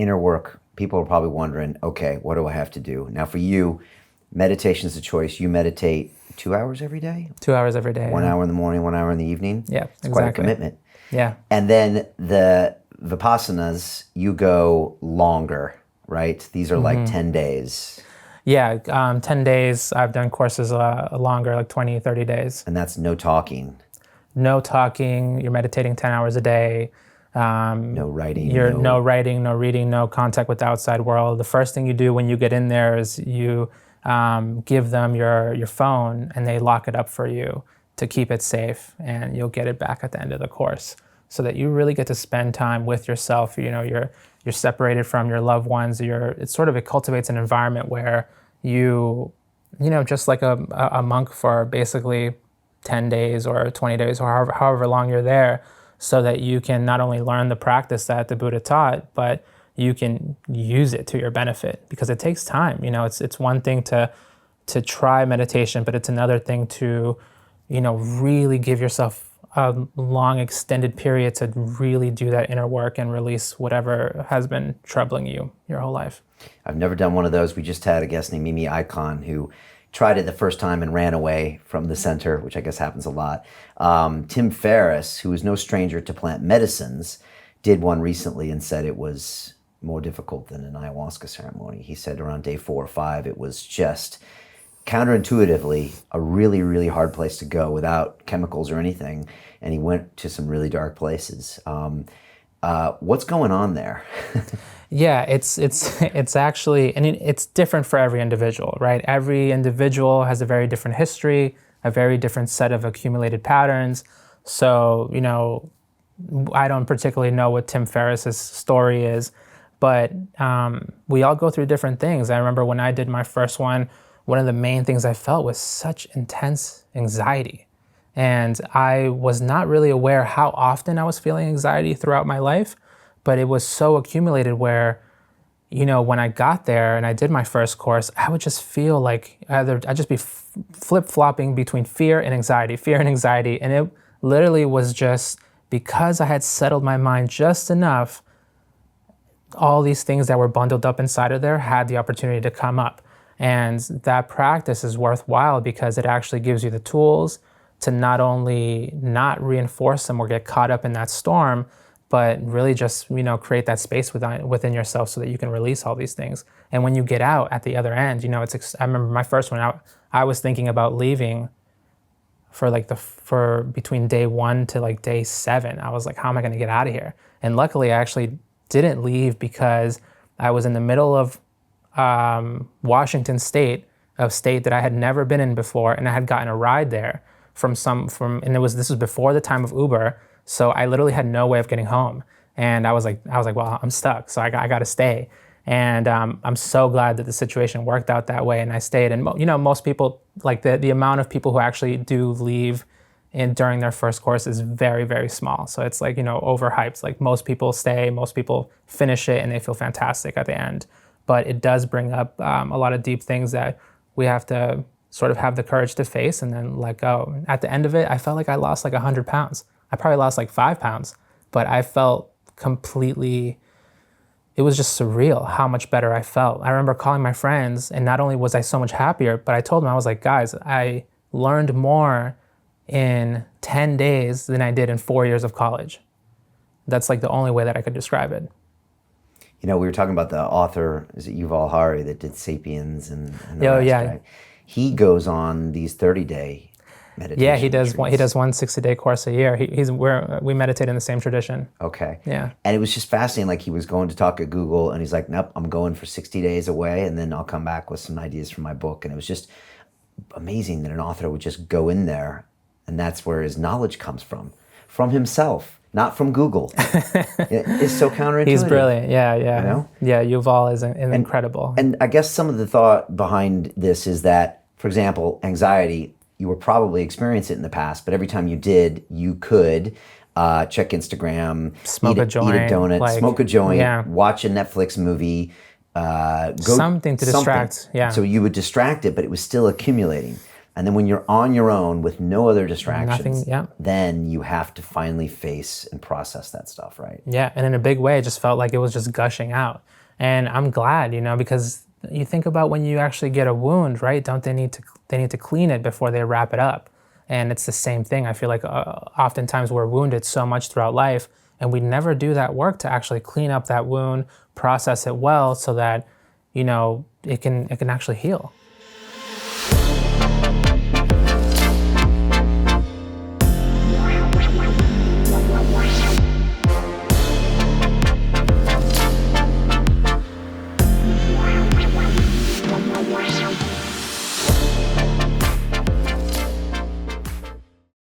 inner work, people are probably wondering, okay, what do I have to do? Now for you, meditation is a choice. You meditate 2 hours every day? 2 hours every day. 1 hour in the morning, 1 hour in the evening? Yeah, it's quite a commitment. Yeah. And then the Vipassanas, you go longer, right? These are like 10 days. Yeah, 10 days. I've done courses longer, like 20, 30 days. And that's no talking. No talking. You're meditating 10 hours a day. No writing. No writing, no reading, no contact with the outside world. The first thing you do when you get in there is you give them your phone, and they lock it up for you to keep it safe, and you'll get it back at the end of the course, so that you really get to spend time with yourself. You're separated from your loved ones. It cultivates an environment where you just like a monk for basically 10 days or 20 days or however long you're there, so that you can not only learn the practice that the Buddha taught, but you can use it to your benefit, because it takes time. It's one thing to try meditation, but it's another thing to, really give yourself a long extended period to really do that inner work and release whatever has been troubling you your whole life. I've never done one of those. We just had a guest named Mimi Icon who tried it the first time and ran away from the center, which I guess happens a lot. Tim Ferriss, who is no stranger to plant medicines, did one recently and said it was more difficult than an ayahuasca ceremony. He said around day 4 or 5, it was just counterintuitively a really, really hard place to go without chemicals or anything. And he went to some really dark places. What's going on there? Yeah, it's actually, and it's different for every individual, right? Every individual has a very different history, a very different set of accumulated patterns. So, I don't particularly know what Tim Ferriss's story is, but we all go through different things. I remember when I did my first one of the main things I felt was such intense anxiety. And I was not really aware how often I was feeling anxiety throughout my life, but it was so accumulated where, when I got there and I did my first course, I would just feel like I'd just be flip-flopping between fear and anxiety. And it literally was just because I had settled my mind just enough, all these things that were bundled up inside of there had the opportunity to come up. And that practice is worthwhile because it actually gives you the tools to not only not reinforce them or get caught up in that storm, but really just, create that space within yourself so that you can release all these things. And when you get out at the other end, I remember my first one out, I was thinking about leaving for between day 1 to day 7. I was like, how am I going to get out of here? And luckily I actually didn't leave because I was in the middle of Washington State, a state that I had never been in before, and I had gotten a ride there and this was before the time of Uber, so I literally had no way of getting home. And I was like, well, I'm stuck, so I got to stay. And I'm so glad that the situation worked out that way, and I stayed. And most people, like the amount of people who actually do leave during their first course is very, very small. So it's overhyped. Like most people stay, most people finish it, and they feel fantastic at the end. But it does bring up a lot of deep things that we have to sort of have the courage to face and then let go. At the end of it, I felt like I lost 100 pounds. I probably lost 5 pounds, but I felt completely, it was just surreal how much better I felt. I remember calling my friends, and not only was I so much happier, but I told them, I was like, guys, I learned more in 10 days than I did in 4 years of college. That's the only way that I could describe it. We were talking about the author, is it Yuval Harari, that did Sapiens and the rest, yeah. right? He goes on these 30-day meditation Yeah, he does. retreats. He does one 60-day course a year. We meditate in the same tradition. Okay. Yeah. And it was just fascinating. He was going to talk at Google, and he's like, "Nope, I'm going for 60 days away, and then I'll come back with some ideas for my book." And it was just amazing that an author would just go in there, and that's where his knowledge comes from himself. Not from Google. It's so counterintuitive. He's brilliant. Yeah. Yeah, Yuval is incredible. And I guess some of the thought behind this is that, for example, anxiety, you were probably experiencing it in the past, but every time you did, you could check Instagram, smoke a joint, eat a donut, smoke a joint, yeah. watch a Netflix movie, something to distract. Yeah. So you would distract it, but it was still accumulating. And then when you're on your own with no other distractions, Nothing, yeah. then you have to finally face and process that stuff, right? Yeah, and in a big way, it just felt like it was just gushing out. And I'm glad, because you think about when you actually get a wound, right? Don't they need to clean it before they wrap it up? And it's the same thing. I feel like oftentimes we're wounded so much throughout life, and we never do that work to actually clean up that wound, process it well, so that it can actually heal.